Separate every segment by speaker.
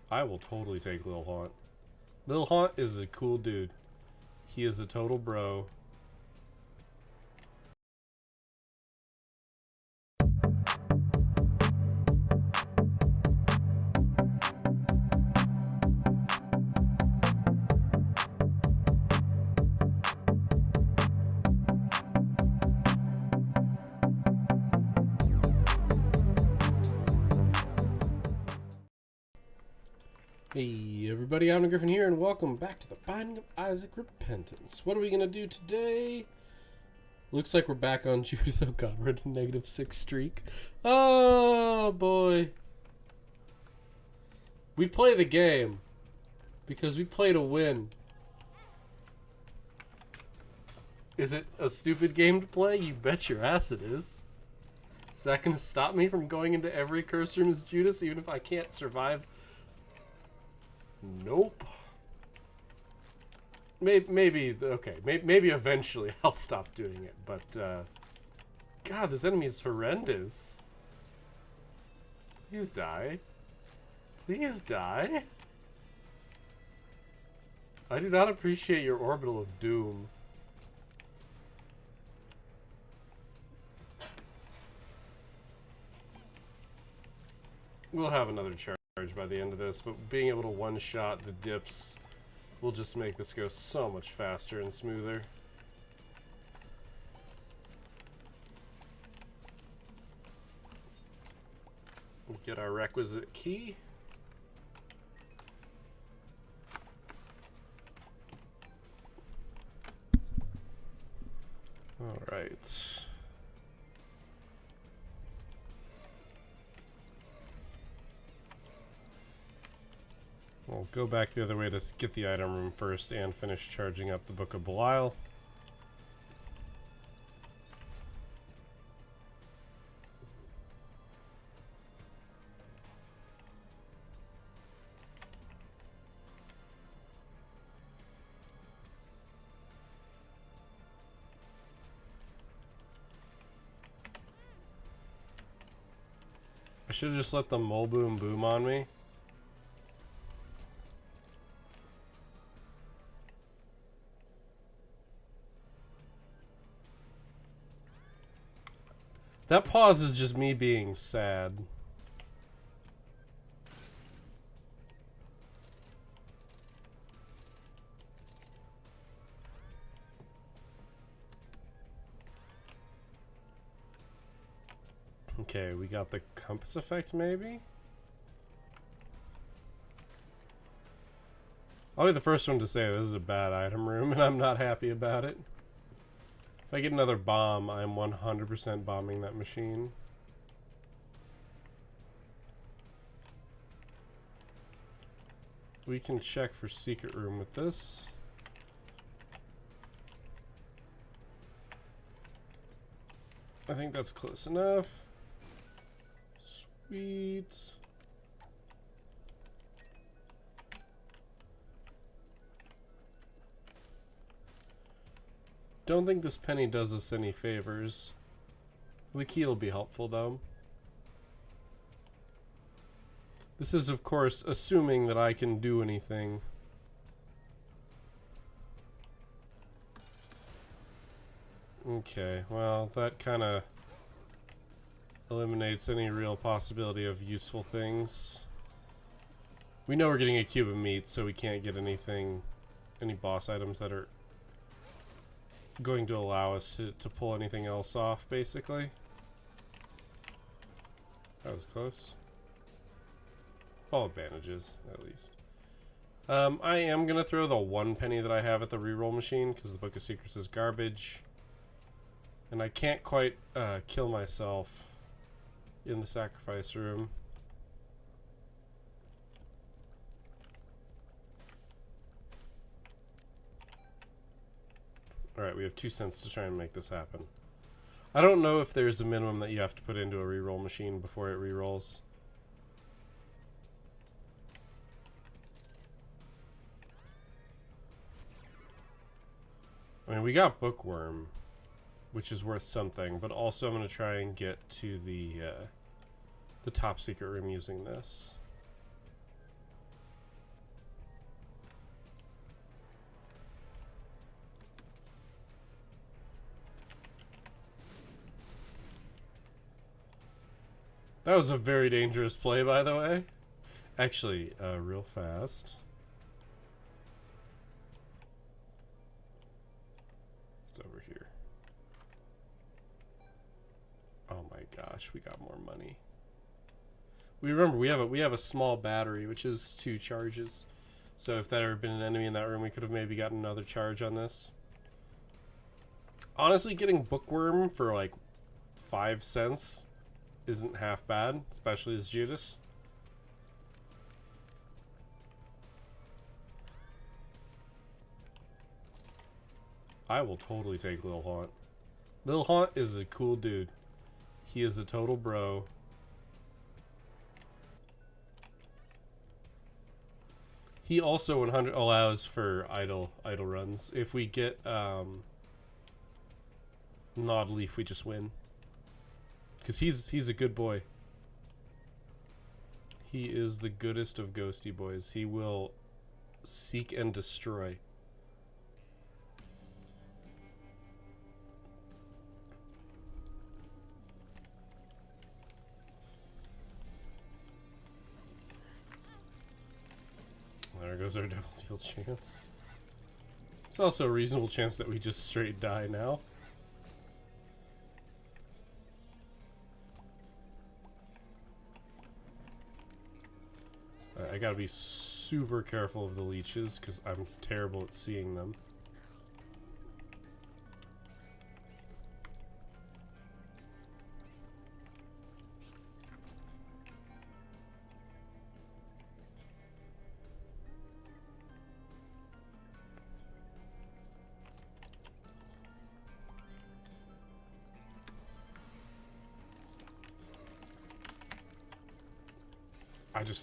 Speaker 1: I will totally take Lil Haunt. Lil Haunt is a cool dude. He is a total bro. Hey everybody, I'm Griffin here, and welcome back to the Binding of Isaac Repentance. What are we going to do today? Looks like we're back on Judith. Oh god, we're at a -6 streak. Oh boy. We play the game because we play to win. Is it a stupid game to play? You bet your ass it is. Is that going to stop me from going into every curse room as Judas, even if I can't survive? Nope. Maybe okay. Maybe eventually I'll stop doing it. But God, this enemy is horrendous. Please die. Please die. I do not appreciate your orbital of doom. We'll have another charge by the end of this, but being able to one-shot the dips will just make this go so much faster and smoother. We'll get our requisite key. All right. We'll go back the other way to get the item room first and finish charging up the Book of Belial. I should have just let the mole boom boom on me. That pause is just me being sad. Okay, we got the compass effect, maybe? I'll be the first one to say this is a bad item room, and I'm not happy about it. If I get another bomb, I'm 100% bombing that machine. We can check for secret room with this. I think that's close enough. Sweet. Don't think this penny does us any favors. The key will be helpful, though. This is, of course, assuming that I can do anything. Okay, well, that kind of eliminates any real possibility of useful things. We know we're getting a cube of meat, so we can't get anything, any boss items that are going to allow us to pull anything else off, basically. That was close. All advantages, at least. I am going to throw the 1 penny that I have at the reroll machine, because the Book of Secrets is garbage. And I can't quite kill myself in the sacrifice room. Alright, we have 2 cents to try and make this happen. I don't know if there's a minimum that you have to put into a reroll machine before it rerolls. I mean, we got Bookworm, which is worth something, but also I'm going to try and get to the top secret room using this. That was a very dangerous play, by the way. Actually, real fast. It's over here. Oh my gosh, we got more money. We remember we have a small battery, which is 2 charges. So if that had been an enemy in that room, we could have maybe gotten another charge on this. Honestly, getting Bookworm for like 5 cents isn't half bad, especially as Judas. I will totally take Lil Haunt. Lil Haunt is a cool dude. He is a total bro. He also 100 allows for idle runs. If we get Nod Leaf, we just win. Because he's a good boy. He is the goodest of ghosty boys. He will seek and destroy. There goes our double deal chance. It's also a reasonable chance that we just straight die now. I gotta be super careful of the leeches because I'm terrible at seeing them.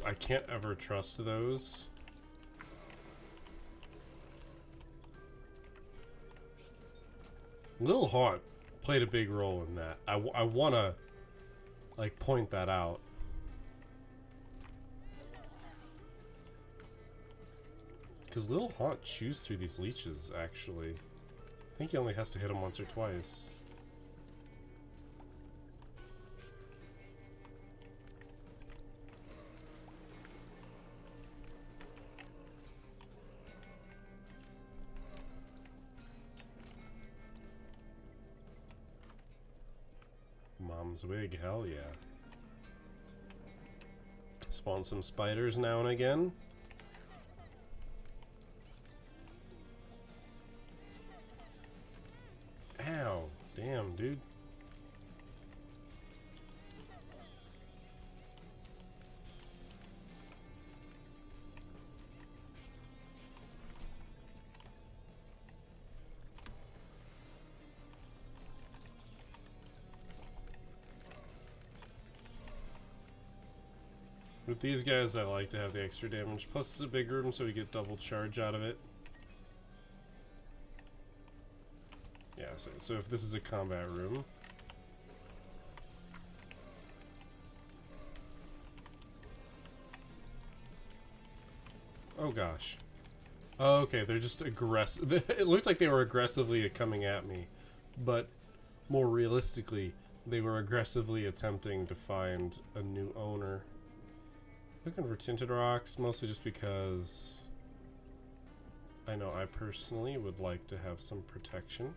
Speaker 1: I can't ever trust those. Lil Haunt played a big role in that. I wanna like point that out. Because Lil Haunt chews through these leeches, actually. I think he only has to hit them once or twice. Mom's wig, hell yeah. Spawn some spiders now and again. Ow, damn, dude. With these guys, I like to have the extra damage. Plus, it's a big room, so we get double charge out of it. Yeah, so if this is a combat room... Oh gosh. Oh, okay, they're just aggressive. It looked like they were aggressively coming at me, but more realistically, they were aggressively attempting to find a new owner. Looking for tinted rocks, mostly just because I know I personally would like to have some protection.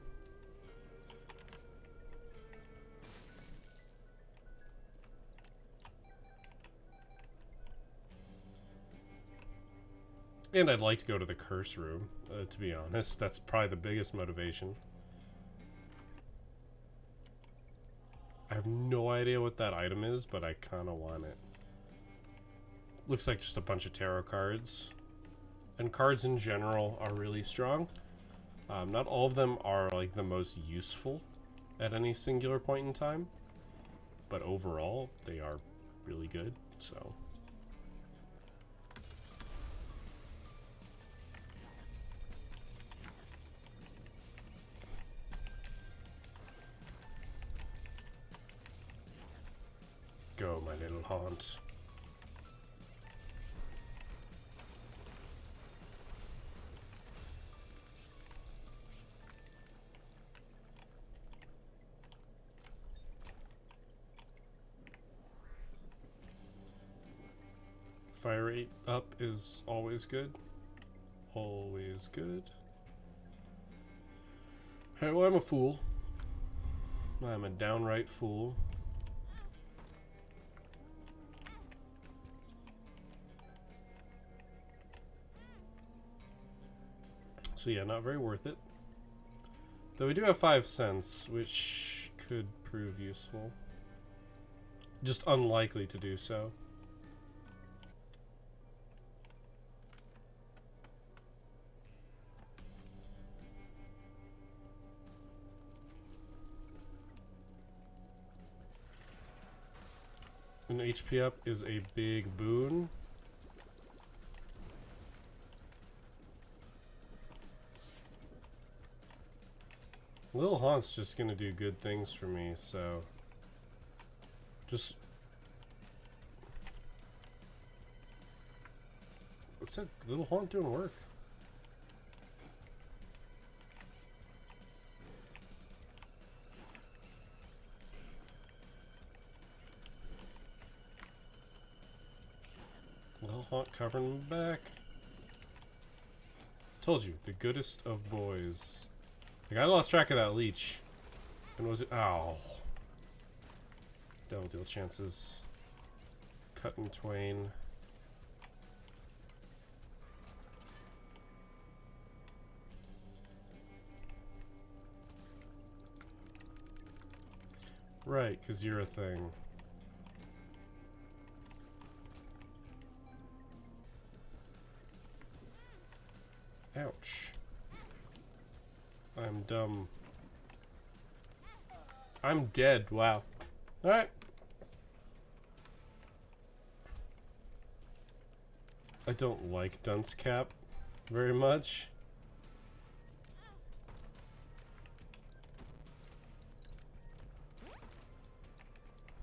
Speaker 1: And I'd like to go to the curse room, to be honest. That's probably the biggest motivation. I have no idea what that item is, but I kind of want it. Looks like just a bunch of tarot cards. And cards in general are really strong. Not all of them are like the most useful at any singular point in time. But overall, they are really good, so... Go, my little haunt. Fire rate up is always good. Always good. Alright, well, I'm a fool. I'm a downright fool. So yeah, not very worth it. Though we do have 5 cents, which could prove useful. Just unlikely to do so. An HP up is a big boon. Lil Haunt's just gonna do good things for me, so just what's that Lil Haunt doing work? Lil Haunt covering my back. Told you, the goodest of boys. Like, I lost track of that leech. And was it? Ow. Double deal chances. Cut in twain. Right, because you're a thing. Ouch. I'm dumb. I'm dead. Wow. Alright. I don't like Dunce Cap very much.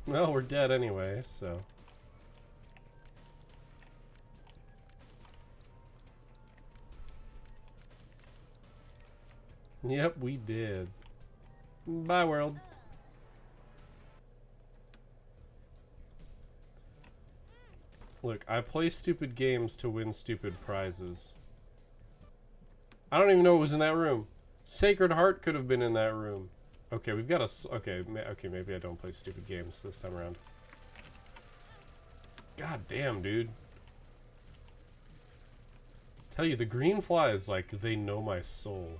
Speaker 1: Well, we're dead anyway, so. Yep, we did. Bye, world. Look, I play stupid games to win stupid prizes. I don't even know what was in that room. Sacred Heart could have been in that room. Okay, we've got a... Okay, maybe I don't play stupid games this time around. God damn, dude. Tell you, the green flies, like, they know my soul.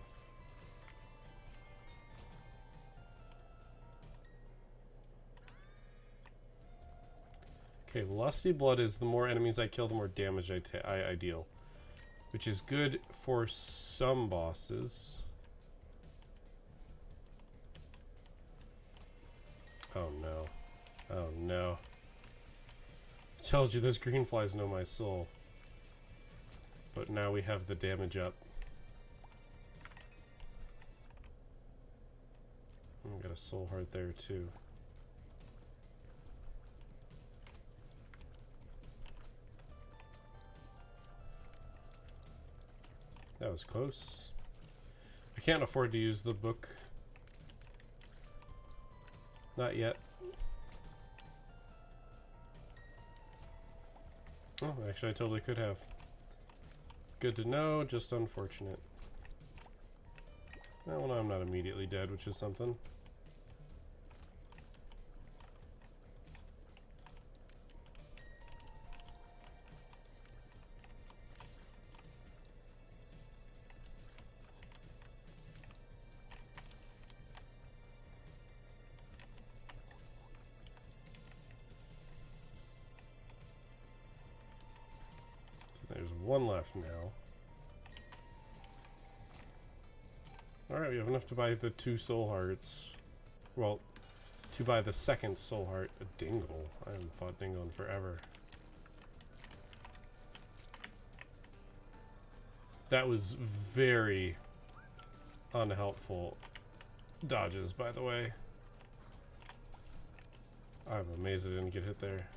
Speaker 1: Okay, Lusty Blood is the more enemies I kill, the more damage I deal. Which is good for some bosses. Oh no. Oh no. I told you those green flies know my soul. But now we have the damage up. I got a soul heart there too. That was close. I can't afford to use the book. Not yet. Oh, actually I totally could have. Good to know, just unfortunate. Well, no, I'm not immediately dead, which is something. There's one left now. Alright, we have enough to buy the 2 soul hearts. Well, to buy the second soul heart. A dingle. I haven't fought dingle in forever. That was very unhelpful dodges, by the way. I'm amazed I didn't get hit there.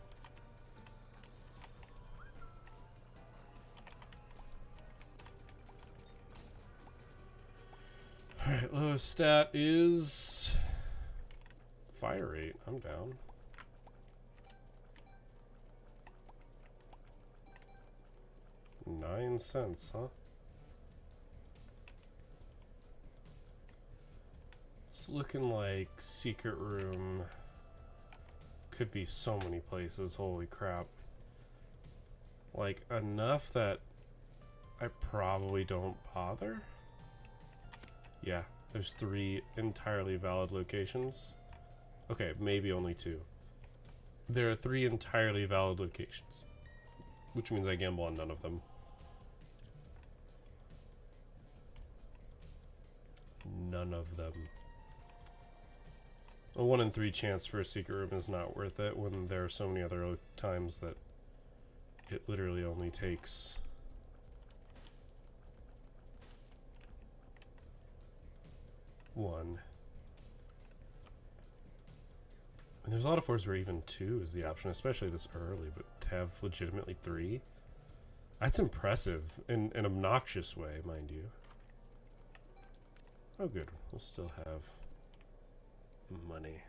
Speaker 1: Alright, lowest stat is fire rate. I'm down. 9 cents, huh? It's looking like secret room could be so many places. Holy crap. Like, enough that I probably don't bother? Yeah, there's 3 entirely valid locations. Okay, maybe only 2. There are 3 entirely valid locations, which means I gamble on none of them. None of them. A 1 in 3 chance for a secret room is not worth it when there are so many other times that it literally only takes one. And there's a lot of floors where even 2 is the option, especially this early, but to have legitimately 3, that's impressive in an obnoxious way, mind you. Oh good, we'll still have money.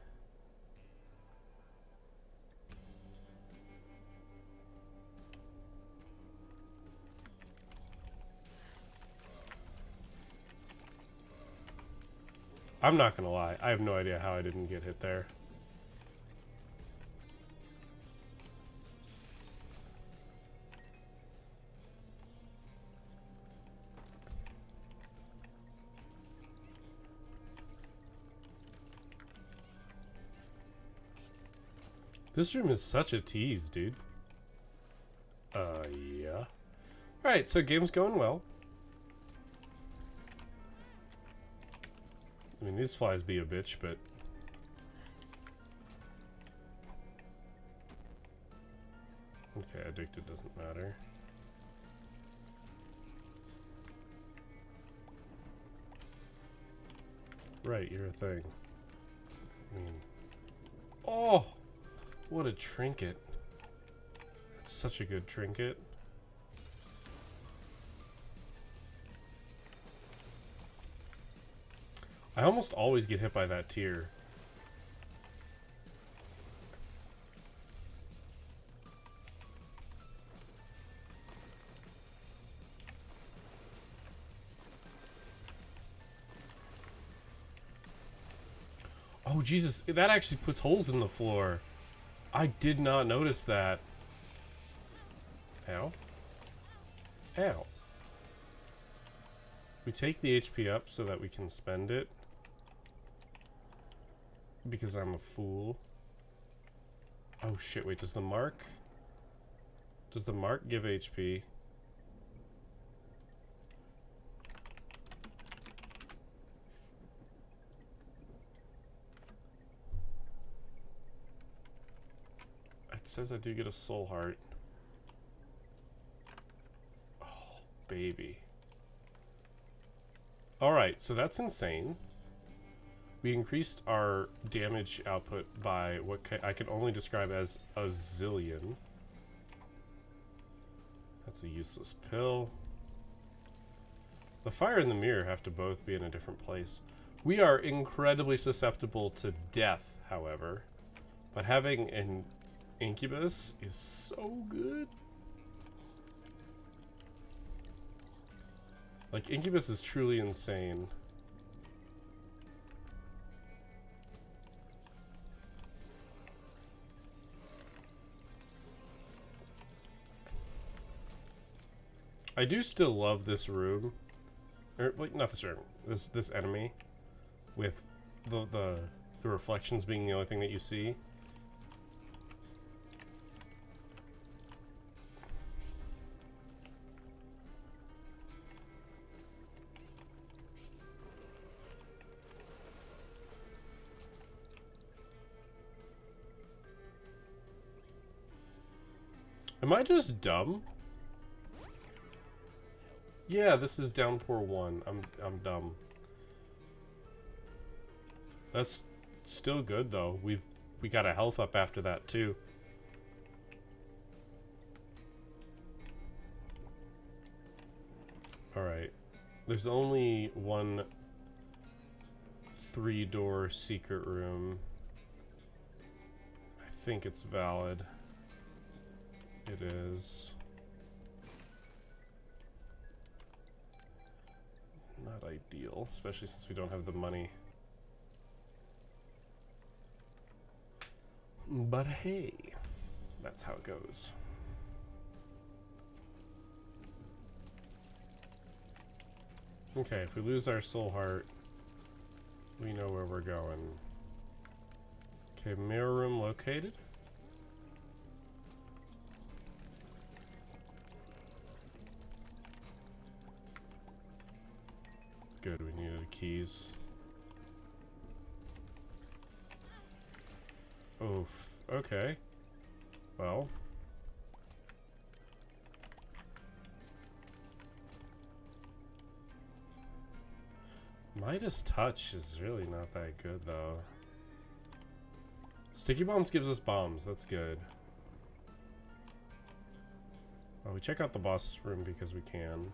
Speaker 1: I'm not gonna lie, I have no idea how I didn't get hit there. This room is such a tease, dude. Yeah. Alright, so game's going well. I mean, these flies be a bitch, but... Okay, addicted doesn't matter. Right, you're a thing. I mean... Oh! What a trinket. That's such a good trinket. I almost always get hit by that tier. Oh, Jesus. That actually puts holes in the floor. I did not notice that. Ow. Ow. We take the HP up so that we can spend it. Because I'm a fool. Oh shit, wait, does the mark give HP? It says I do get a soul heart. Oh, baby. Alright, so that's insane. We increased our damage output by what I can only describe as a zillion. That's a useless pill. The fire and the mirror have to both be in a different place. We are incredibly susceptible to death, however. But having an incubus is so good. Like, incubus is truly insane. I do still love this room, or like not this room, this enemy, with the reflections being the only thing that you see. Am I just dumb? Yeah, this is downpour 1. I'm dumb. That's still good though. We got a health up after that too. All right. There's only one 3-door secret room. I think it's valid. It is. not ideal, especially since we don't have the money. But hey, that's how it goes. Okay, if we lose our soul heart, we know where we're going. Okay, mirror room located. Good, we needed keys. Oof, okay. Well. Midas Touch is really not that good, though. Sticky Bombs gives us bombs, that's good. Well, we check out the boss room because we can.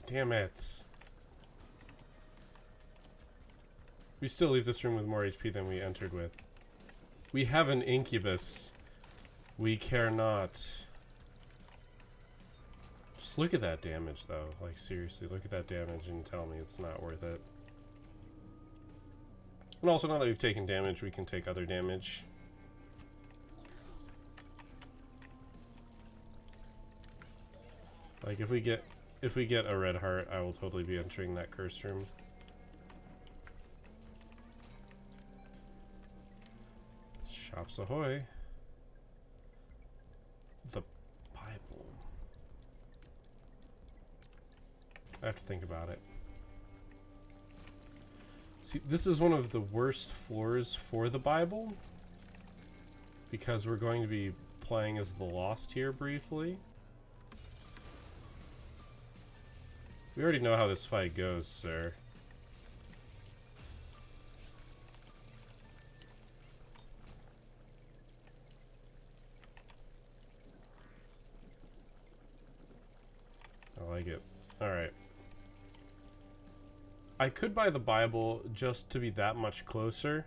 Speaker 1: Damn it. We still leave this room with more HP than we entered with. We have an incubus. We care not. Just look at that damage, though. Like, seriously, look at that damage and tell me it's not worth it. And also, now that we've taken damage, we can take other damage. Like, if we get a red heart, I will totally be entering that cursed room. Shops ahoy. The Bible. I have to think about it. See, this is one of the worst floors for the Bible, because we're going to be playing as the Lost here briefly. We already know how this fight goes, sir. I like it. Alright. I could buy the Bible just to be that much closer,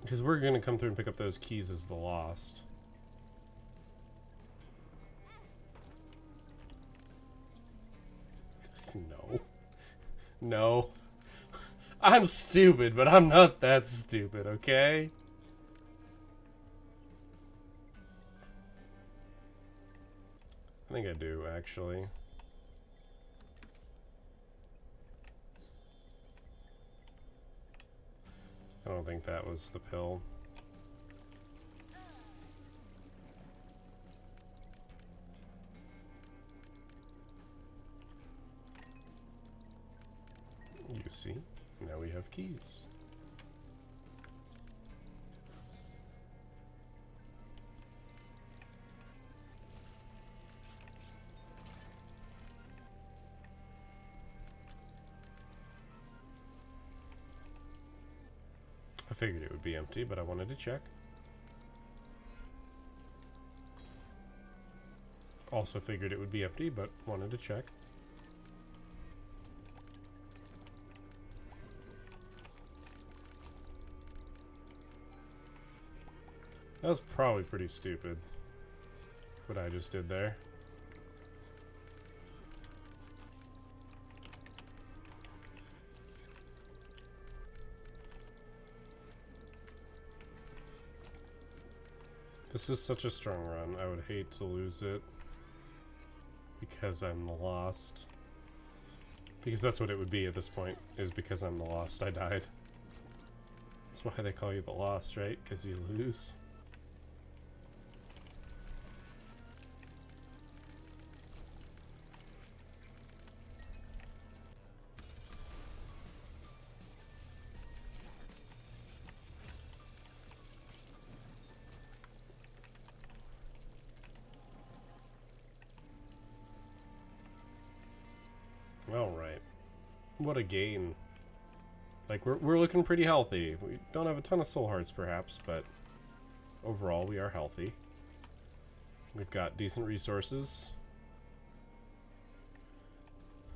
Speaker 1: because we're going to come through and pick up those keys as the Lost. No. No. I'm stupid, but I'm not that stupid, okay? I think I do, actually. I don't think that was the pill. You see, now we have keys. I figured it would be empty, but I wanted to check. Also figured it would be empty, but wanted to check. That was probably pretty stupid, what I just did there. This is such a strong run. I would hate to lose it because I'm the Lost. Because that's what it would be at this point, is because I'm the Lost, I died. That's why they call you the Lost, right? Because you lose. Alright. What a gain. Like, we're looking pretty healthy. We don't have a ton of soul hearts, perhaps, but overall, we are healthy. We've got decent resources.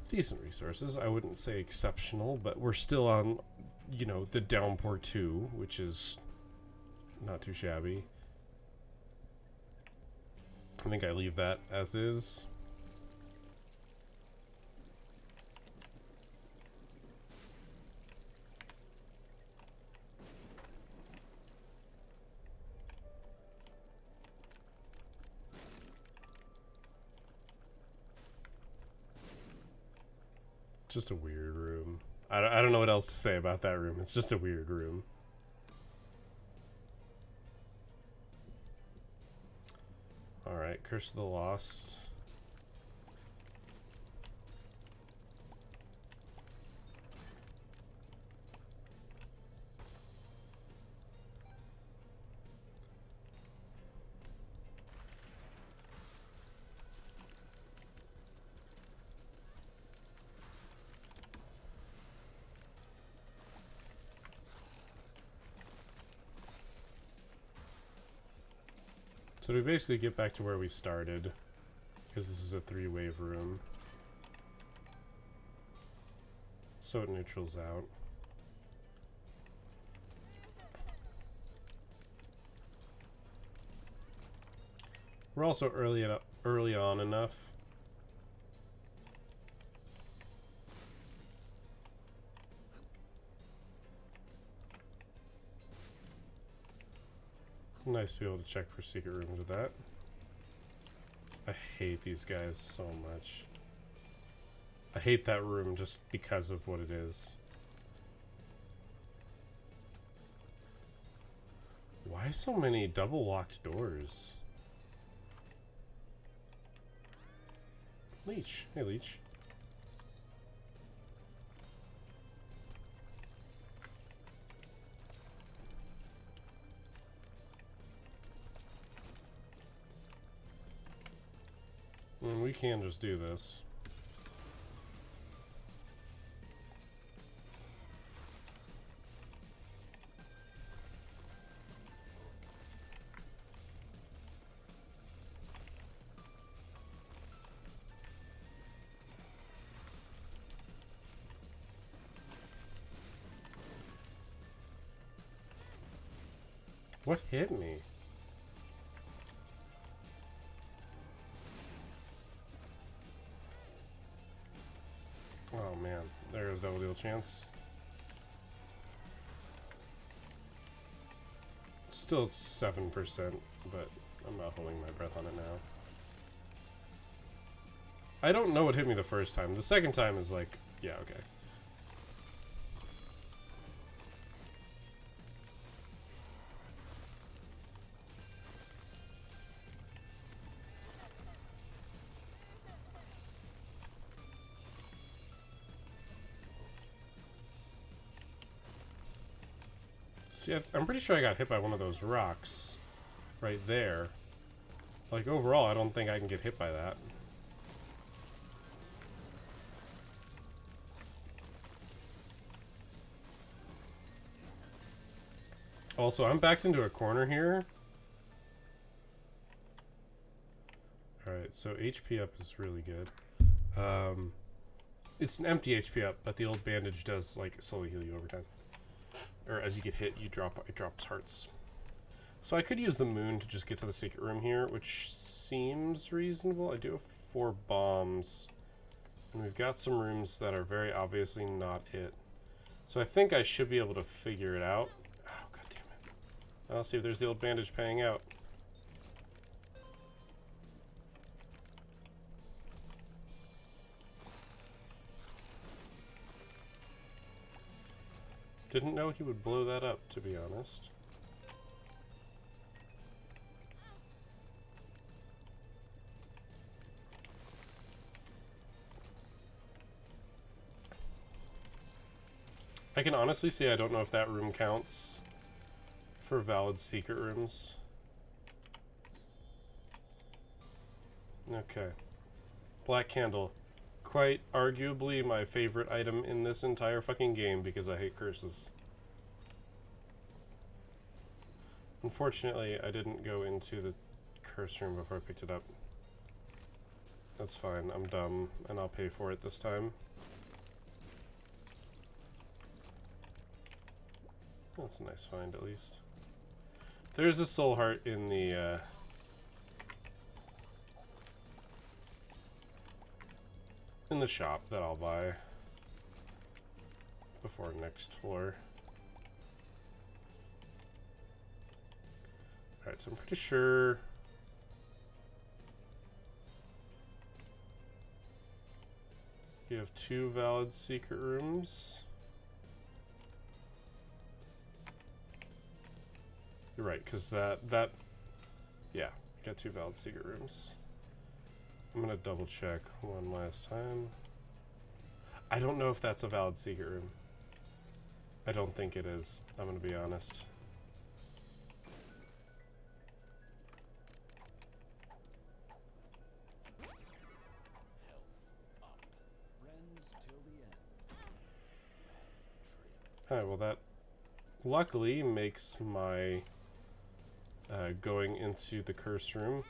Speaker 1: Decent resources. I wouldn't say exceptional, but we're still on, you know, the Downpour 2, which is not too shabby. I think I leave that as is. Just a weird room. I don't know what else to say about that room. It's just a weird room. Alright, Curse of the Lost. So we basically get back to where we started, because this is a 3-wave room. So it neutrals out. We're also early on enough. Nice to be able to check for secret rooms with that. I hate these guys so much. I hate that room just because of what it is. Why so many double locked doors? Leech. Hey, Leech. We can just do this. What hit me? Oh man, there's double deal chance. Still 7%, but I'm not holding my breath on it now. I don't know what hit me the first time. The second time is like, yeah, okay. See, I'm pretty sure I got hit by one of those rocks right there. Like, overall, I don't think I can get hit by that. Also, I'm backed into a corner here. Alright, so HP up is really good. It's an empty HP up, but the old bandage does, like, slowly heal you over time. Or as you get hit, it drops hearts. So I could use the moon to just get to the secret room here, which seems reasonable. I do have 4 bombs. And we've got some rooms that are very obviously not it. So I think I should be able to figure it out. Oh, god damn it. I'll see if there's the old bandage paying out. Didn't know he would blow that up, to be honest. I can honestly say I don't know if that room counts for valid secret rooms. Okay. Black candle. Quite arguably my favorite item in this entire fucking game because I hate curses. Unfortunately, I didn't go into the curse room before I picked it up. That's fine, I'm dumb, and I'll pay for it this time. That's a nice find, at least. There's a soul heart in the shop that I'll buy before next floor. Alright, so I'm pretty sure you have 2 valid secret rooms. You're right, because yeah, I got 2 valid secret rooms. I'm gonna double check one last time. I don't know if that's a valid secret room. I don't think it is, I'm gonna be honest. Alright, well that luckily makes my going into the curse room.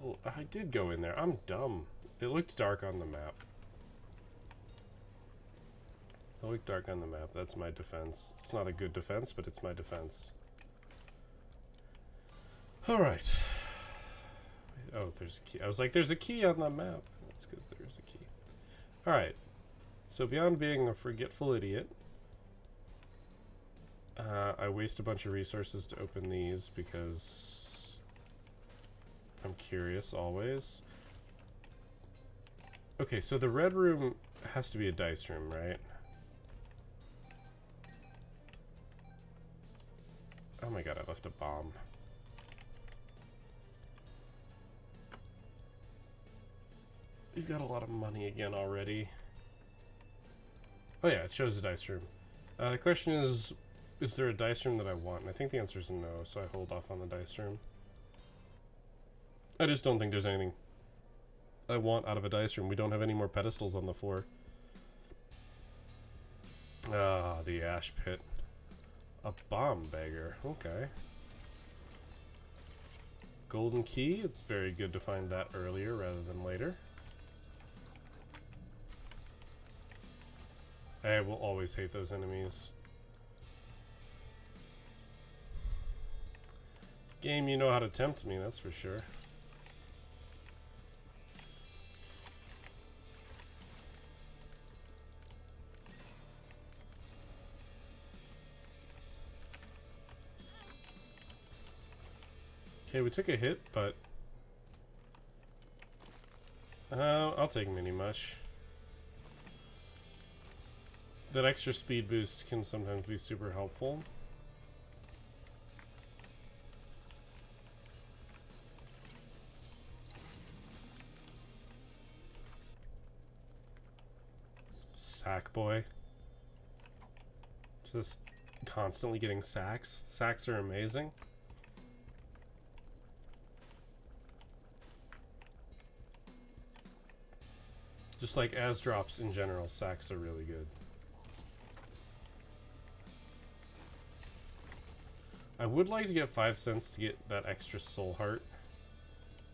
Speaker 1: Oh, I did go in there. I'm dumb. It looked dark on the map. It looked dark on the map. That's my defense. It's not a good defense, but it's my defense. Alright. Oh, there's a key. I was like, there's a key on the map. That's because there's a key. Alright. So beyond being a forgetful idiot, I waste a bunch of resources to open these because I'm curious always. Okay, so the red room has to be a dice room, right? Oh my god, I left a bomb. You've got a lot of money again already. Oh yeah, it shows a dice room. The question is there a dice room that I want? And I think the answer is no, so I hold off on the dice room. I just don't think there's anything I want out of a dice room. We don't have any more pedestals on the floor. Ah, the ash pit. A bomb beggar. Okay. Golden key. It's very good to find that earlier rather than later. I will always hate those enemies. Game, you know how to tempt me, that's for sure. Okay, we took a hit, but I'll take mini mush. That extra speed boost can sometimes be super helpful. Sack boy. Just constantly getting sacks. Sacks are amazing. Just like as drops in general, sacks are really good. I would like to get 5 cents to get that extra soul heart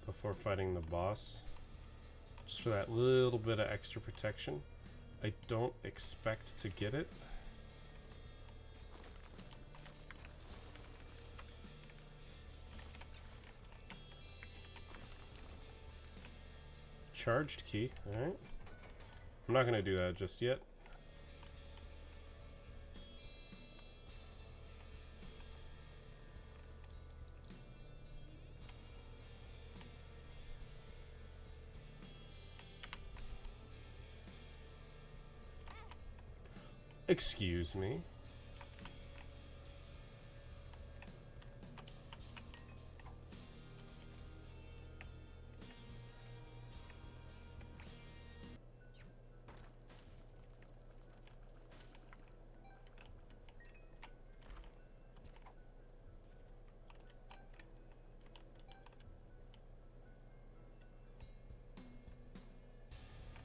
Speaker 1: before fighting the boss. Just for that little bit of extra protection. I don't expect to get it. Charged key, alright. I'm not gonna do that just yet. Excuse me.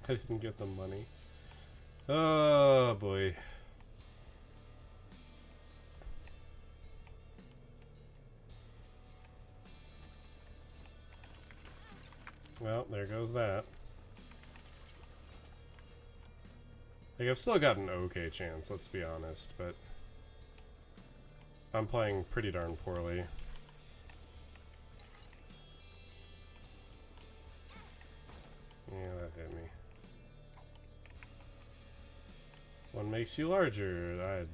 Speaker 1: I didn't get the money. Oh boy. Well, there goes that. Like, I've still got an okay chance, let's be honest, but I'm playing pretty darn poorly. Yeah, that hit me. One makes you larger.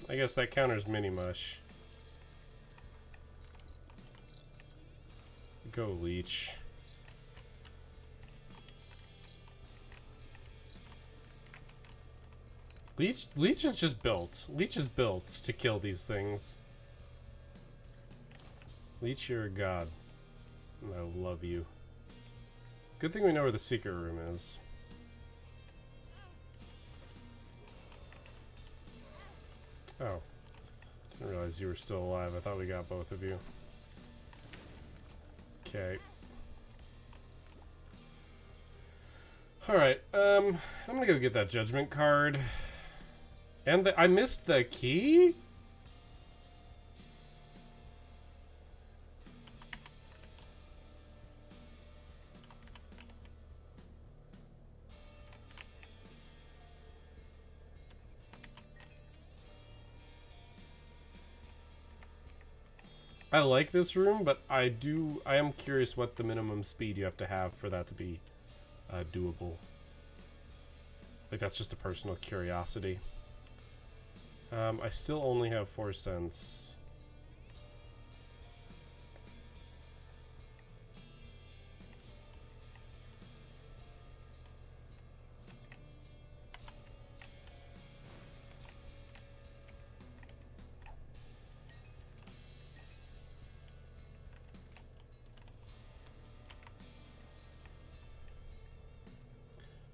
Speaker 1: I guess that counters mini mush. Go leech. Leech is just built. Leech is built to kill these things. Leech, you're a god. And I love you. Good thing we know where the secret room is. Oh. Didn't realize you were still alive. I thought we got both of you. Okay. Alright, I'm gonna go get that judgment card. And I missed the key? I like this room, but I am curious what the minimum speed you have to have for that to be doable. Like, that's just a personal curiosity. I still only have 4 cents.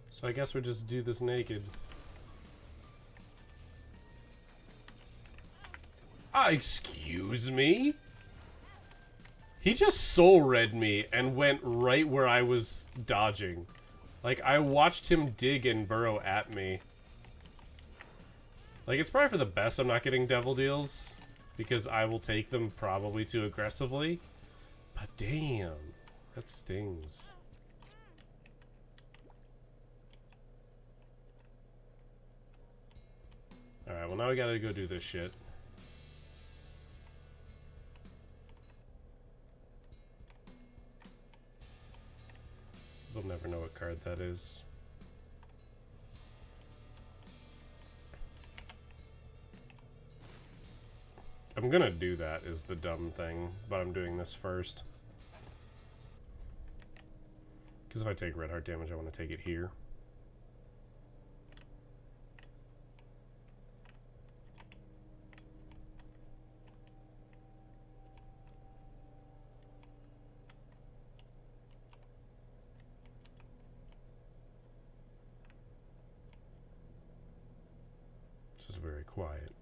Speaker 1: So I guess we just do this naked. Excuse me? He just soul read me and went right where I was dodging. Like, I watched him dig and burrow at me. Like, it's probably for the best I'm not getting devil deals, because I will take them probably too aggressively. But damn, that stings. Alright, well now we gotta go do this shit. They'll never know what card that is. I'm gonna do that is the dumb thing, but I'm doing this first. Because if I take red heart damage, I want to take it here. Just very quiet.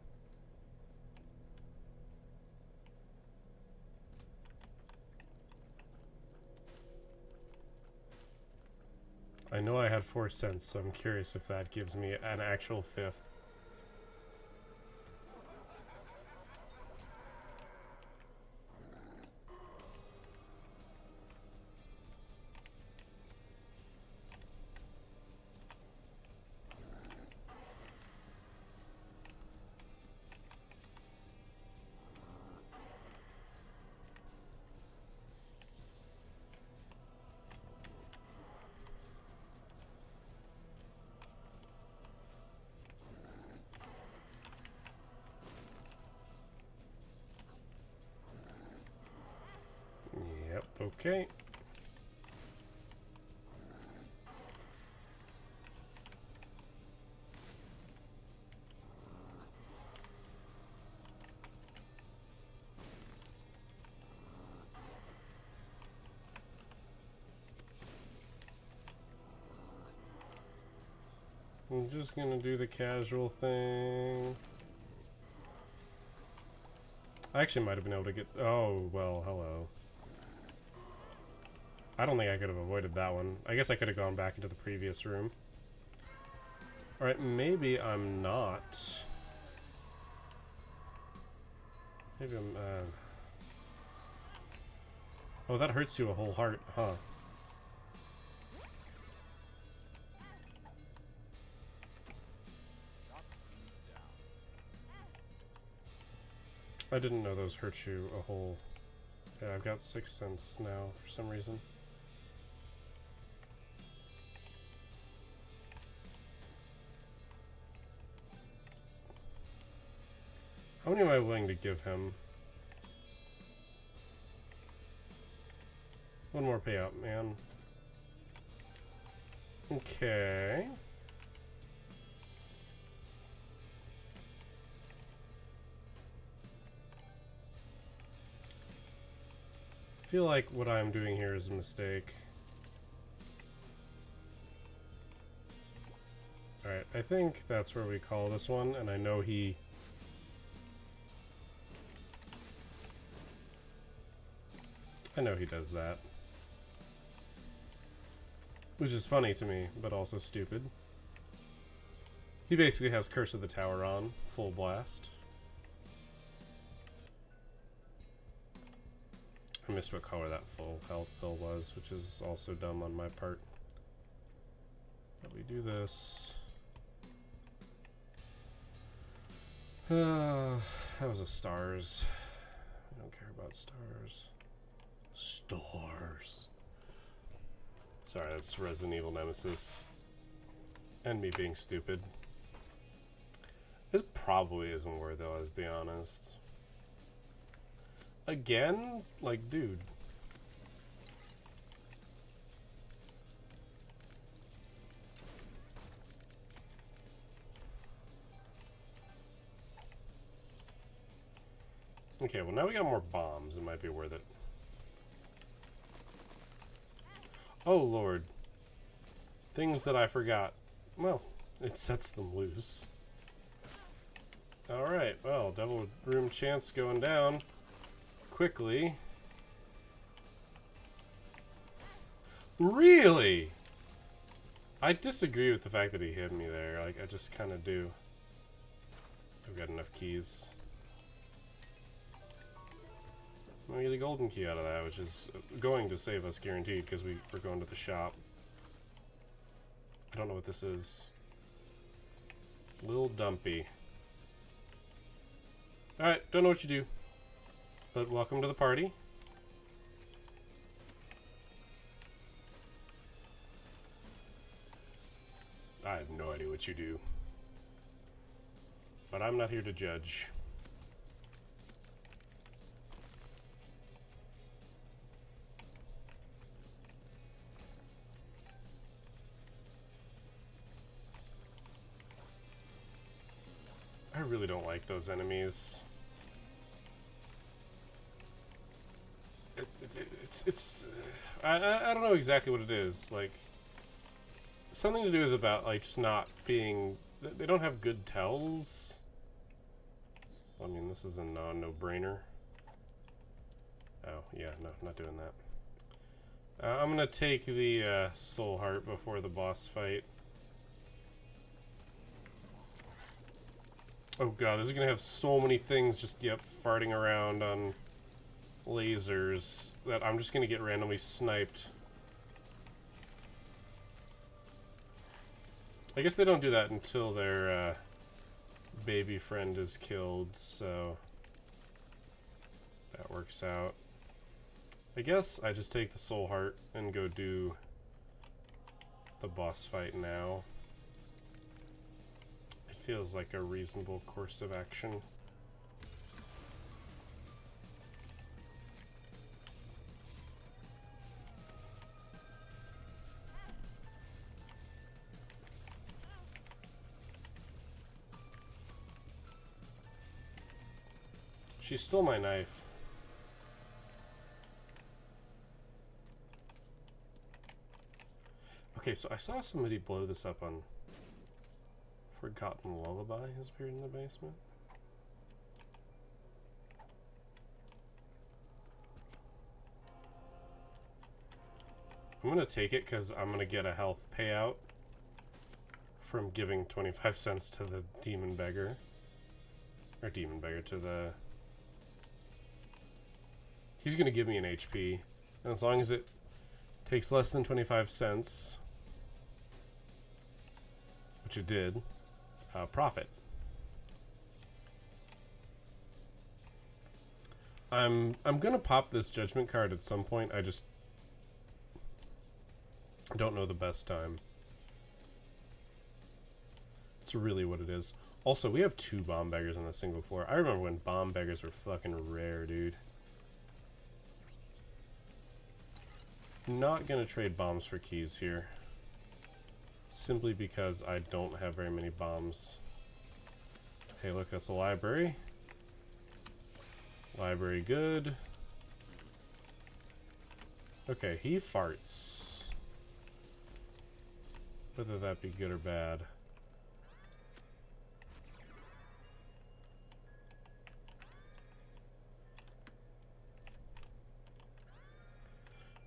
Speaker 1: I know I had 4 cents, so I'm curious if that gives me an actual 5th. Yep, okay. I'm just gonna do the casual thing. I actually might have been able to get... Oh, well, hello. I don't think I could have avoided that one. I guess I could have gone back into the previous room. Alright, maybe I'm not. Maybe I'm... Oh, that hurts you a whole heart, huh? I didn't know those hurt you a whole... Yeah, I've got 6 cents now for some reason. How many am I willing to give him? One more payout, man. Okay. I feel like what I'm doing here is a mistake. Alright, I think that's where we call this one, and I know he... does that. Which is funny to me, but also stupid. He basically has Curse of the Tower on, full blast. I missed what color that full health pill was, which is also dumb on my part. But we do this. That was a stars. I don't care about stars. Stars. Sorry, that's Resident Evil Nemesis. And me being stupid. This probably isn't worth it, let's be honest. Again? Like, dude. Okay, well now we got more bombs. It might be worth it. Oh, Lord. Things that I forgot. Well, it sets them loose. Alright, well, Devil Room Chance going down quickly. Really? I disagree with the fact that he hit me there. Like, I just kind of do. I've got enough keys. I'm gonna get a golden key out of that, which is going to save us guaranteed because we're going to the shop. I don't know what this is. Lil Dumpy. Alright, don't know what you do. But welcome to the party. I have no idea what you do. But I'm not here to judge. I really don't like those enemies. I don't know exactly what it is. Like, something to do with about like just not being. They don't have good tells. I mean, this is a no-brainer. Oh yeah, no, not doing that. I'm gonna take the soul heart before the boss fight. Oh god, this is gonna have so many things just, farting around on lasers that I'm just gonna get randomly sniped. I guess they don't do that until their baby friend is killed, so that works out. I guess I just take the soul heart and go do the boss fight now. Feels like a reasonable course of action. She stole my knife. Okay, so I saw somebody blow this up on Forgotten Lullaby has appeared in the basement. I'm gonna take it because I'm gonna get a health payout from giving 25 cents to the demon beggar. Or demon beggar to the... He's gonna give me an HP. And as long as it takes less than 25 cents, which it did, profit. I'm gonna pop this judgment card at some point. I just don't know the best time. It's really what it is. Also, we have 2 bomb beggars on a single floor. I remember when bomb beggars were fucking rare, dude. Not gonna trade bombs for keys here. Simply because I don't have very many bombs. Hey, look, that's a library. Library good. Okay, he farts. Whether that be good or bad.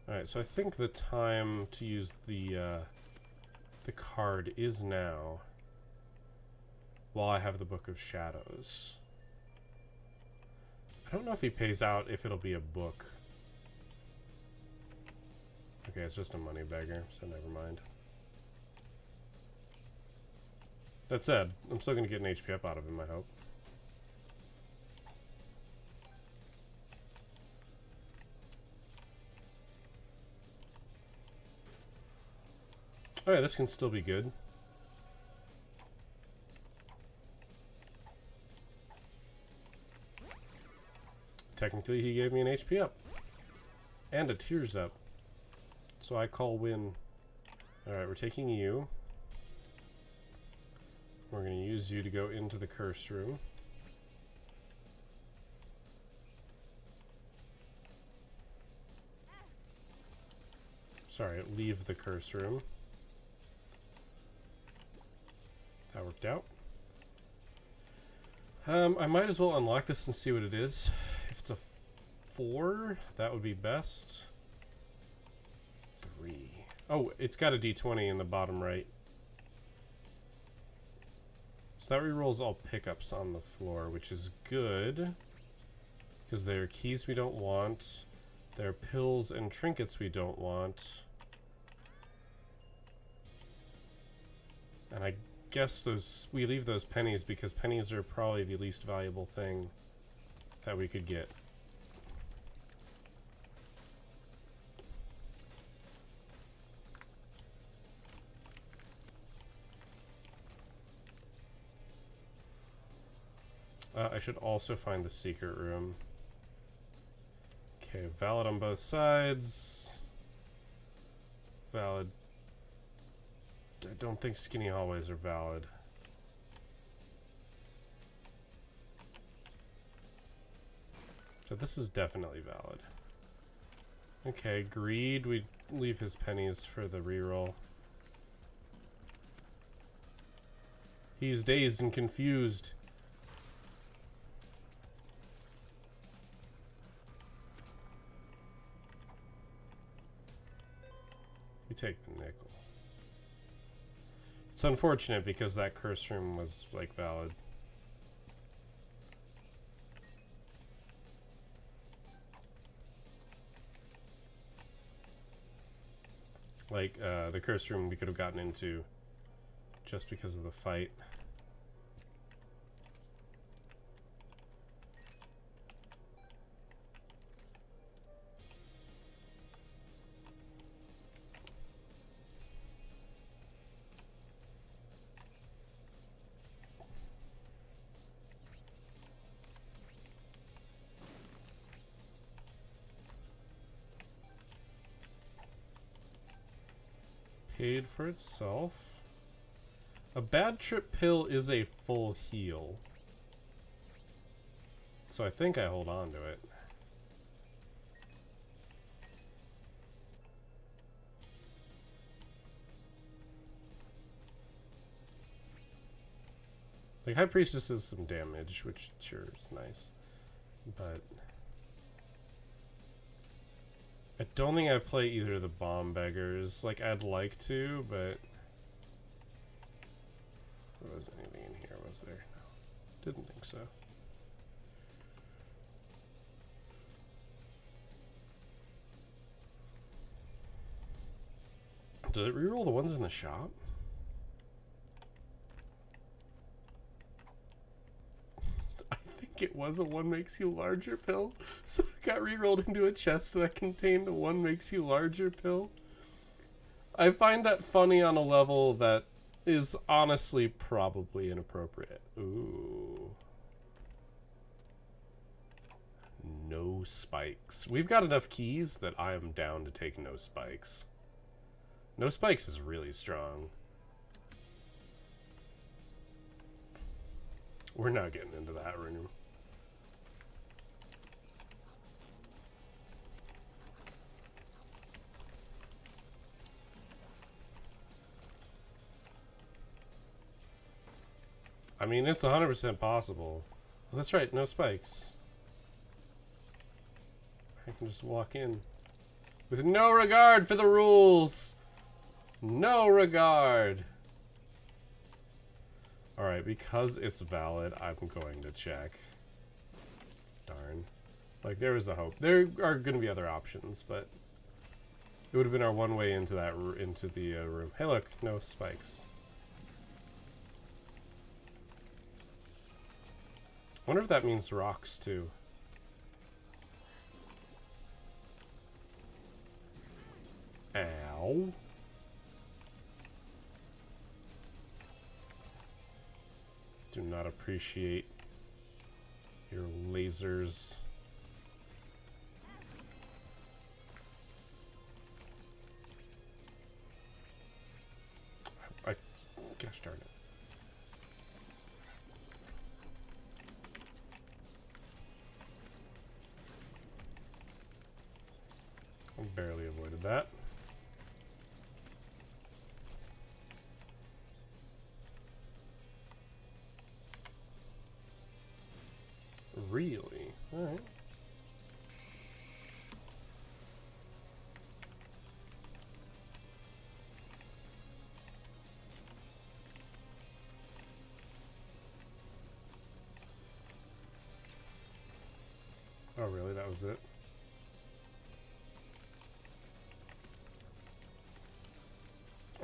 Speaker 1: Alright, so I think the time to use the card is now, while I have the Book of Shadows. I don't know if he pays out if it'll be a book. Okay, it's just a money beggar, so never mind. That said, I'm still gonna get an HP up out of him, I hope. Oh yeah, this can still be good. Technically, he gave me an HP up. And a tears up. So I call win. Alright, we're taking you. We're going to use you to go into the curse room. Sorry, leave the curse room. That worked out. I might as well unlock this and see what it is. If it's a 4, that would be best. 3. Oh, it's got a d20 in the bottom right. So that rerolls all pickups on the floor, which is good. Because there are keys we don't want. There are pills and trinkets we don't want. And I guess we leave those pennies because pennies are probably the least valuable thing that we could get. I should also find the secret room. Okay, valid on both sides. Valid. I don't think skinny hallways are valid. So this is definitely valid. Okay, greed. We leave his pennies for the reroll. He's dazed and confused. We take the nickel. It's unfortunate because that curse room was, like, valid. Like, the curse room we could have gotten into just because of the fight. Paid for itself. A bad trip pill is a full heal. So I think I hold on to it. Like, High Priestess is some damage, which sure is nice. But I don't think I play either of the bomb beggars. Like, I'd like to, but was anything in here? Was there? No, didn't think so. Does it reroll the ones in the shop? I think it was a 1 makes you larger pill, so it got rerolled into a chest that contained a 1 makes you larger pill. I find that funny on a level that is honestly probably inappropriate. Ooh. No spikes. We've got enough keys that I am down to take no spikes. No spikes is really strong. We're not getting into that room. I mean, it's 100% possible. Well, that's right, no spikes. I can just walk in with no regard for the rules. No regard. Alright, because it's valid, I'm going to check. Darn. Like, there was a hope. There are going to be other options, but it would have been our one way into that into the room. Hey, look, no spikes. Wonder if that means rocks too. Ow. Do not appreciate your lasers. Gosh darn it. I barely avoided that. Really? Alright. Oh, really? That was it?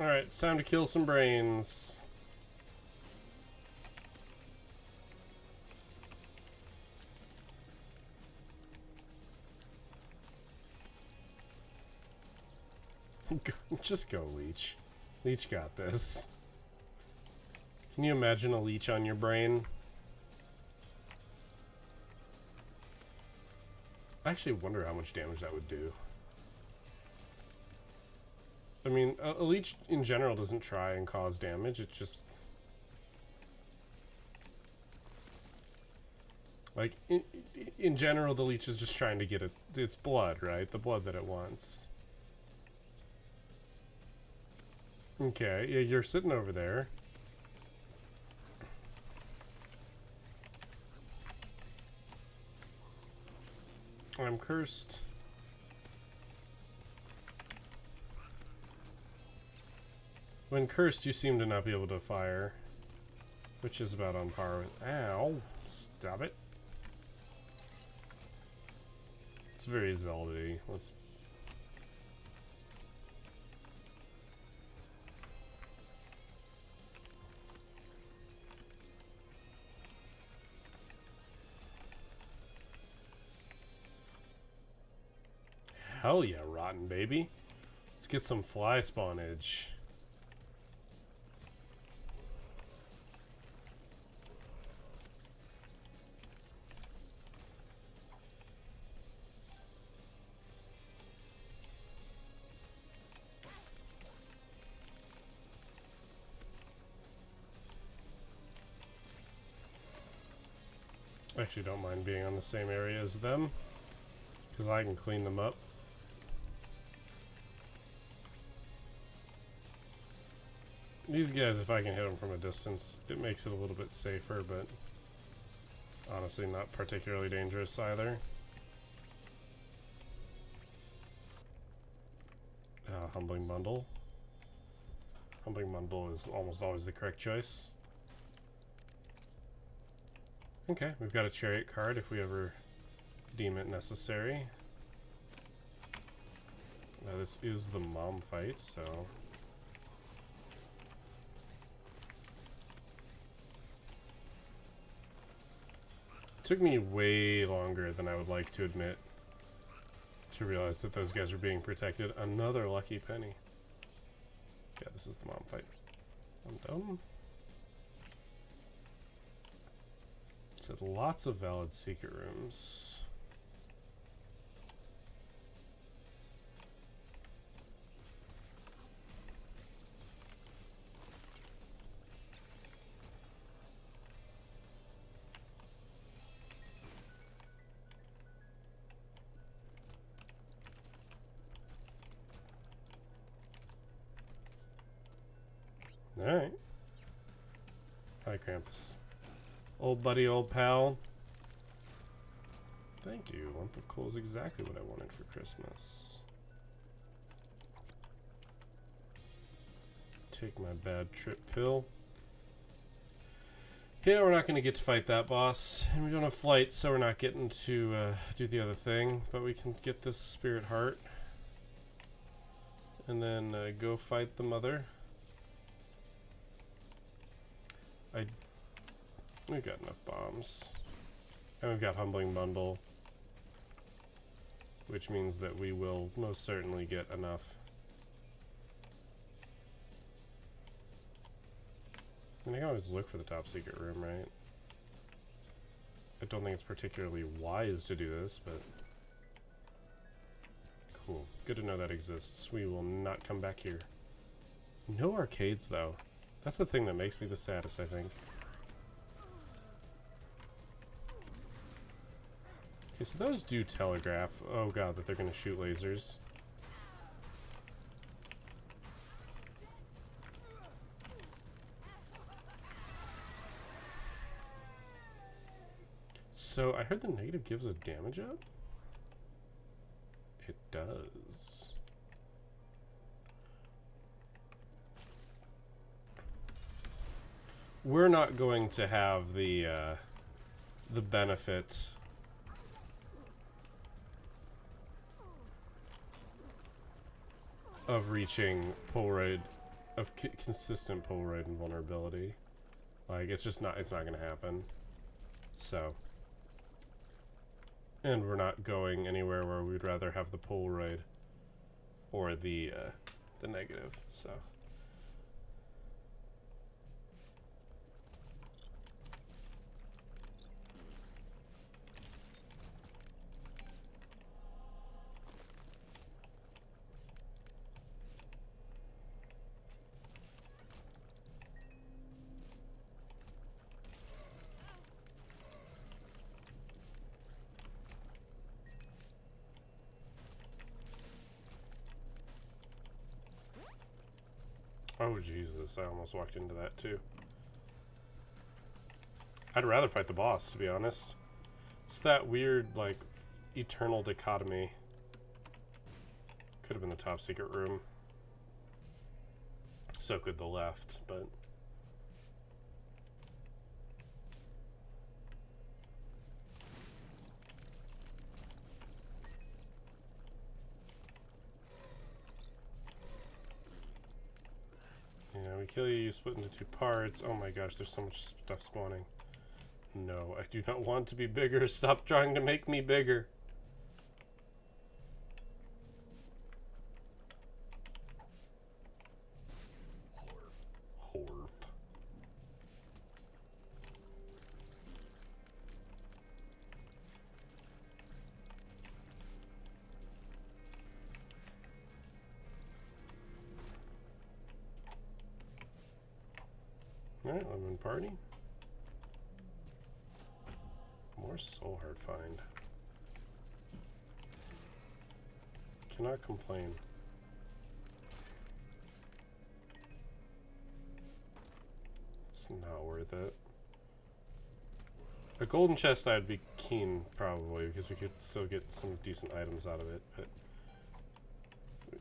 Speaker 1: Alright, it's time to kill some brains. Just go, Leech. Leech got this. Can you imagine a leech on your brain? I actually wonder how much damage that would do. I mean, a leech in general doesn't try and cause damage, it just... Like, in general, the leech is just trying to get its blood, right? The blood that it wants. Okay, yeah, you're sitting over there. I'm cursed. When cursed, you seem to not be able to fire, which is about on par with... Ow! Stop it. It's very Zelda-y. Let's... Hell yeah, rotten baby. Let's get some fly spawnage. I actually don't mind being on the same area as them, because I can clean them up. These guys, if I can hit them from a distance, it makes it a little bit safer, but honestly not particularly dangerous either. Humbling Bundle. Humbling Bundle is almost always the correct choice. Okay, we've got a Chariot card if we ever deem it necessary. Now this is the mom fight, so... It took me way longer than I would like to admit to realize that those guys were being protected. Another lucky penny. Yeah, this is the mom fight. I'm done. So lots of valid secret rooms. Alright. Hi, Krampus. Old buddy, old pal. Thank you. Lump of coal is exactly what I wanted for Christmas. Take my bad trip pill. Yeah, we're not going to get to fight that boss. And we don't have flight, so we're not getting to do the other thing. But we can get this spirit heart. And then go fight the mother. We've got enough bombs. And we've got Humbling Bundle. Which means that we will most certainly get enough. I mean, I can always look for the top secret room, right? I don't think it's particularly wise to do this, but... Cool. Good to know that exists. We will not come back here. No arcades, though. That's the thing that makes me the saddest, I think. Okay, so those do telegraph. Oh god, that they're gonna shoot lasers. So I heard the negative gives a damage up? It does. We're not going to have the benefit of reaching Polaroid, of consistent Polaroid invulnerability. Like, it's just not, it's not going to happen. So, and we're not going anywhere where we'd rather have the Polaroid or the negative, so. Oh Jesus, I almost walked into that too. I'd rather fight the boss, to be honest. It's that weird, like, eternal dichotomy. Could have been the top secret room. So could the left, but... Yeah, we kill you, you split into two parts. Oh my gosh, there's so much stuff spawning. No, I do not want to be bigger. Stop trying to make me bigger. Horf. Alright, lemon party. More soul heart find. Cannot complain. It's not worth it. A golden chest I'd be keen, probably, because we could still get some decent items out of it, but we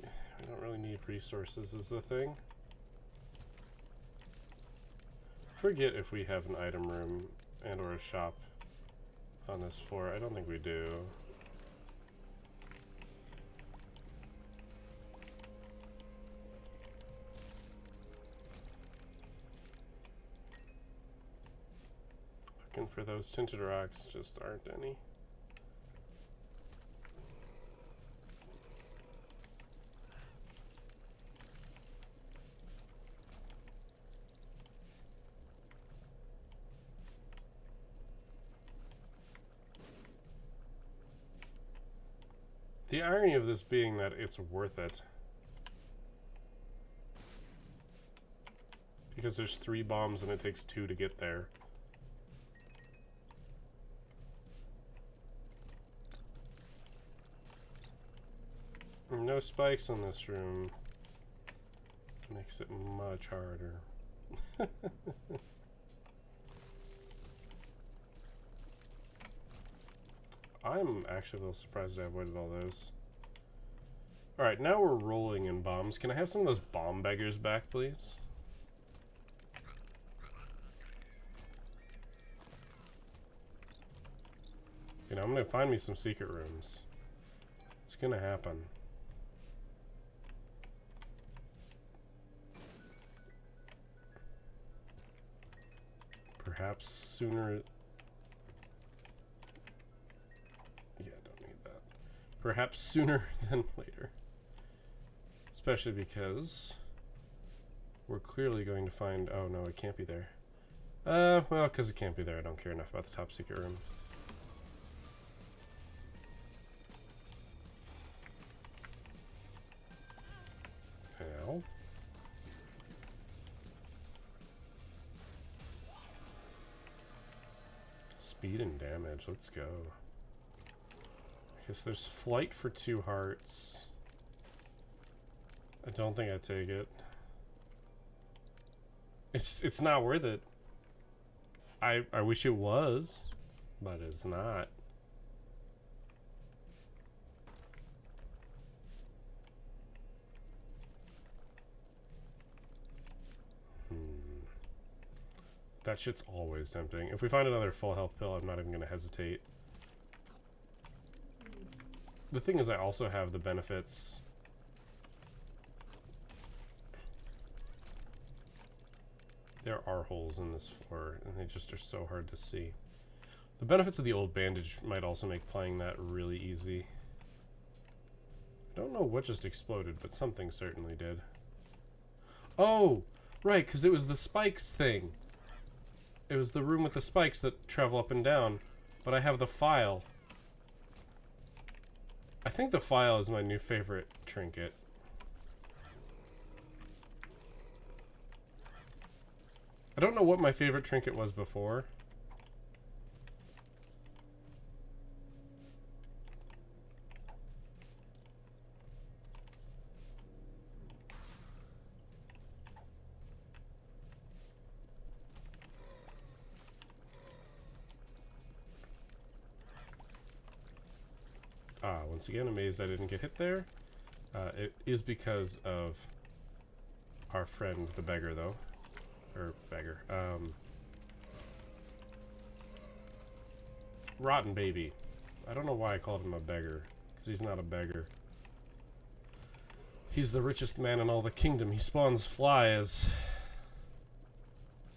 Speaker 1: don't really need resources is the thing. Forget if we have an item room and or a shop on this floor. I don't think we do. Looking for those tinted rocks, just aren't any. The irony of this being that it's worth it. Because there's 3 bombs and it takes 2 to get there. No spikes in this room. Makes it much harder. I'm actually a little surprised I avoided all those. Alright, now we're rolling in bombs. Can I have some of those bomb beggars back, please? You know, I'm gonna find me some secret rooms. It's gonna happen. Perhaps sooner... Yeah, don't need that. Perhaps sooner than later. Especially because we're clearly going to find... Oh, no, it can't be there. Well, because it can't be there, I don't care enough about the top secret room. Ow. Speed and damage, let's go. I guess there's flight for 2 hearts. I don't think I'd take it. It's not worth it. I wish it was, but it's not. That shit's always tempting. If we find another full health pill, I'm not even gonna hesitate. The thing is, I also have the benefits. There are holes in this floor, and they just are so hard to see. The benefits of the old bandage might also make playing that really easy. I don't know what just exploded, but something certainly did. Oh, right, because it was the spikes thing. It was the room with the spikes that travel up and down, but I have the file. I think the file is my new favorite trinket. I don't know what my favorite trinket was before. Once again, amazed I didn't get hit there. It is because of our friend, the beggar, though. Or beggar. Rotten Baby. I don't know why I called him a beggar, because he's not a beggar. He's the richest man in all the kingdom. He spawns flies.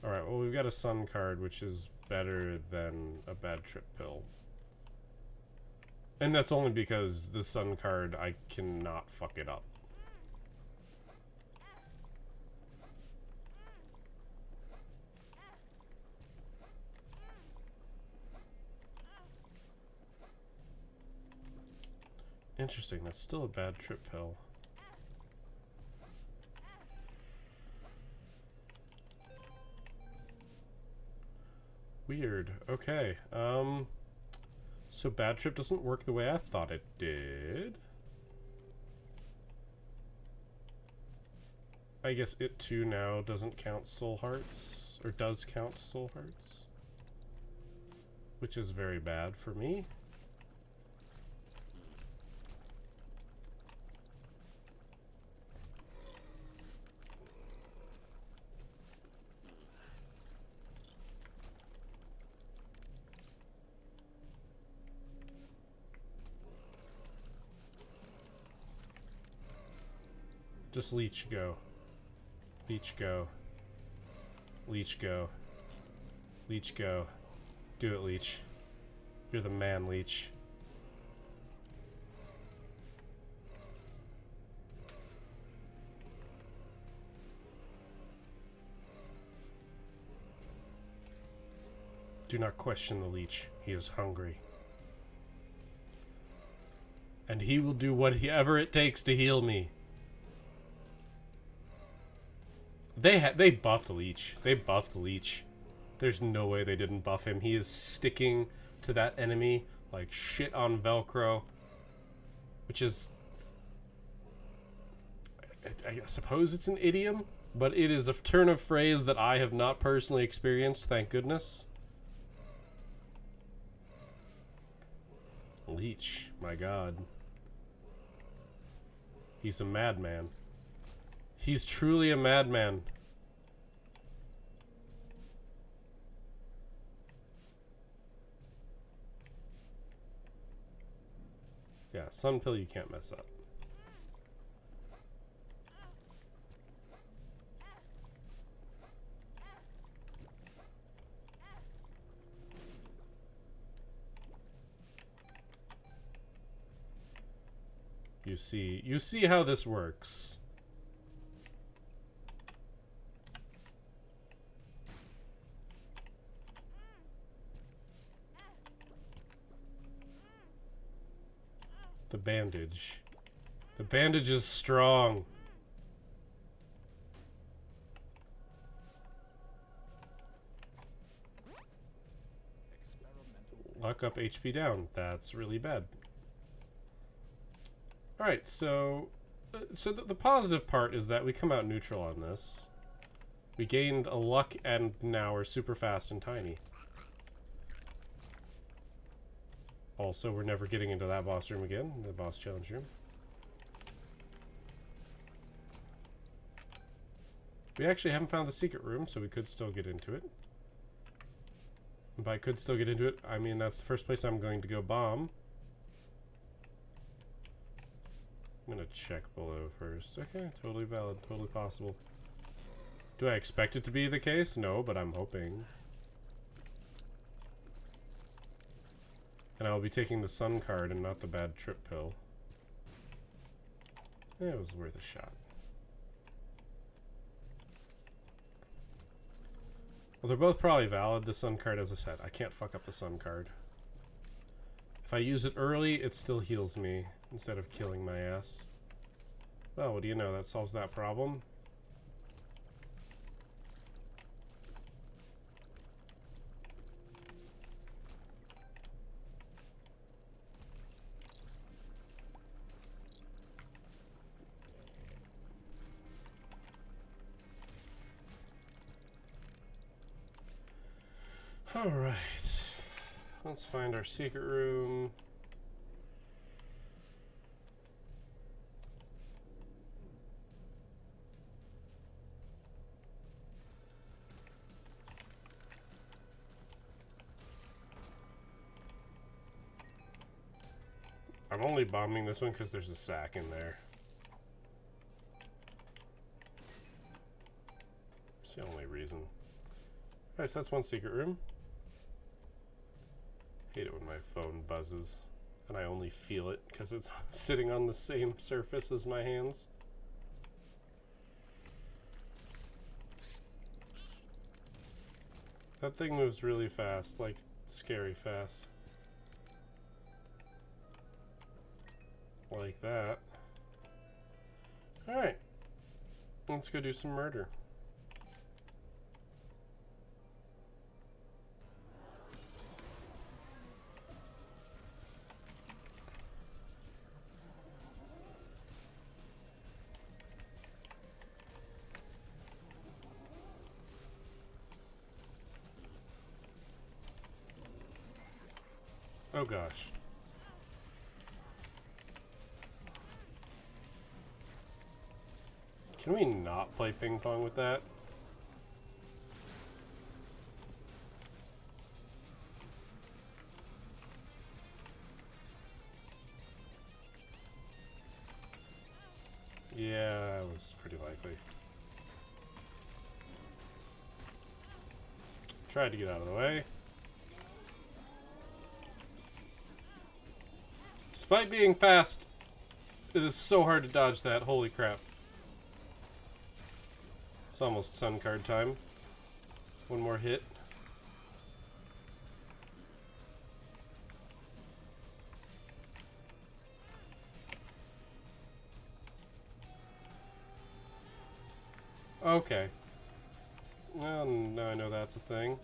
Speaker 1: Alright, well, we've got a sun card, which is better than a bad trip pill. And that's only because the sun card, I cannot fuck it up. Interesting, that's still a bad trip pill. Weird. Okay. So bad trip doesn't work the way I thought it did. I guess it too now doesn't count soul hearts, or does count soul hearts, which is very bad for me. Just leech, go. Leech, go. Leech, go. Leech, go. Do it, Leech. You're the man, Leech. Do not question the Leech. He is hungry. And he will do whatever it takes to heal me. They buffed Leech. They buffed Leech. There's no way they didn't buff him. He is sticking to that enemy like shit on Velcro. Which is... I suppose it's an idiom, but it is a turn of phrase that I have not personally experienced, thank goodness. Leech, my god. He's a madman. He's truly a madman. Yeah, Sun Pill you can't mess up. You see how this works. The bandage. The bandage is strong. Luck up, HP down. That's really bad. Alright, so the positive part is that we come out neutral on this. We gained a luck and now we're super fast and tiny. Also, we're never getting into that boss room again, the boss challenge room. We actually haven't found the secret room, so we could still get into it. And by could still get into it, I mean that's the first place I'm going to go bomb. I'm gonna check below first. Okay, totally valid, totally possible. Do I expect it to be the case? No, but I'm hoping. And I'll be taking the sun card and not the bad trip pill. It was worth a shot. Well, they're both probably valid. The sun card, as I said, I can't fuck up the sun card. If I use it early, it still heals me instead of killing my ass. Well, what do you know? That solves that problem. Alright. Let's find our secret room. I'm only bombing this one because there's a sack in there. It's the only reason. Alright, so that's one secret room. Hate it when my phone buzzes and I only feel it because it's sitting on the same surface as my hands. That thing moves really fast, like scary fast. Like that. Alright. Let's go do some murder. Oh gosh. Can we not play ping pong with that? Yeah, that was pretty likely. Tried to get out of the way. Despite being fast, it is so hard to dodge that. Holy crap. It's almost sun card time. One more hit. Okay. Well, now I know that's a thing.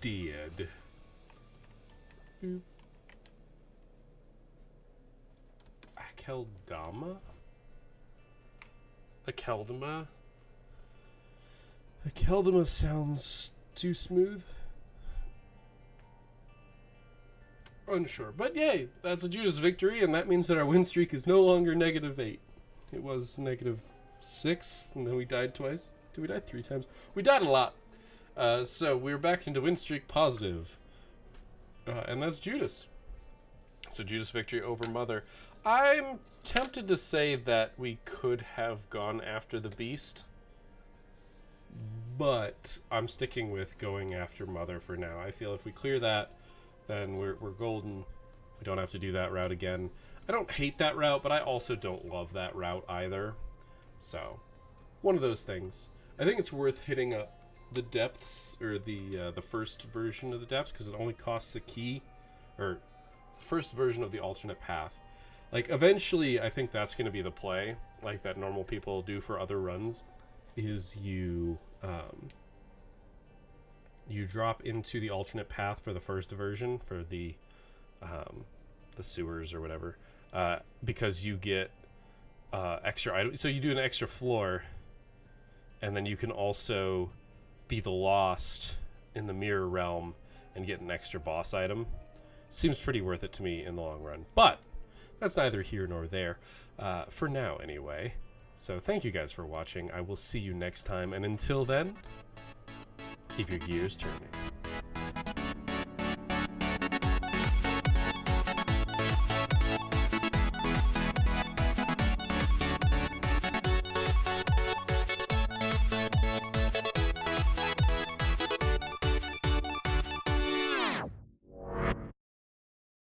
Speaker 1: Dead. Boop. Akeldama? Akeldama? Akeldama sounds too smooth. Unsure. But yay, that's a Judas victory, and that means that our win streak is no longer -8. It was -6, and then we died twice. Did we die 3 times? We died a lot. So we're back into win streak positive. And that's Judas. So Judas victory over Mother. I'm tempted to say that we could have gone after the Beast, but I'm sticking with going after Mother for now. I feel if we clear that, then we're golden. We don't have to do that route again. I don't hate that route, but I also don't love that route either. So, one of those things. I think it's worth hitting up the depths, or the first version of the depths, because it only costs a key, or first version of the alternate path. Like, eventually, I think that's going to be the play, like that normal people do for other runs, is you drop into the alternate path for the first version, for the sewers or whatever, because you get extra items. So you do an extra floor, and then you can also be the Lost in the Mirror Realm and get an extra boss item. Seems pretty worth it to me in the long run, but that's neither here nor there, for now anyway. So thank you guys for watching. I will see you next time, and until then, keep your gears turning.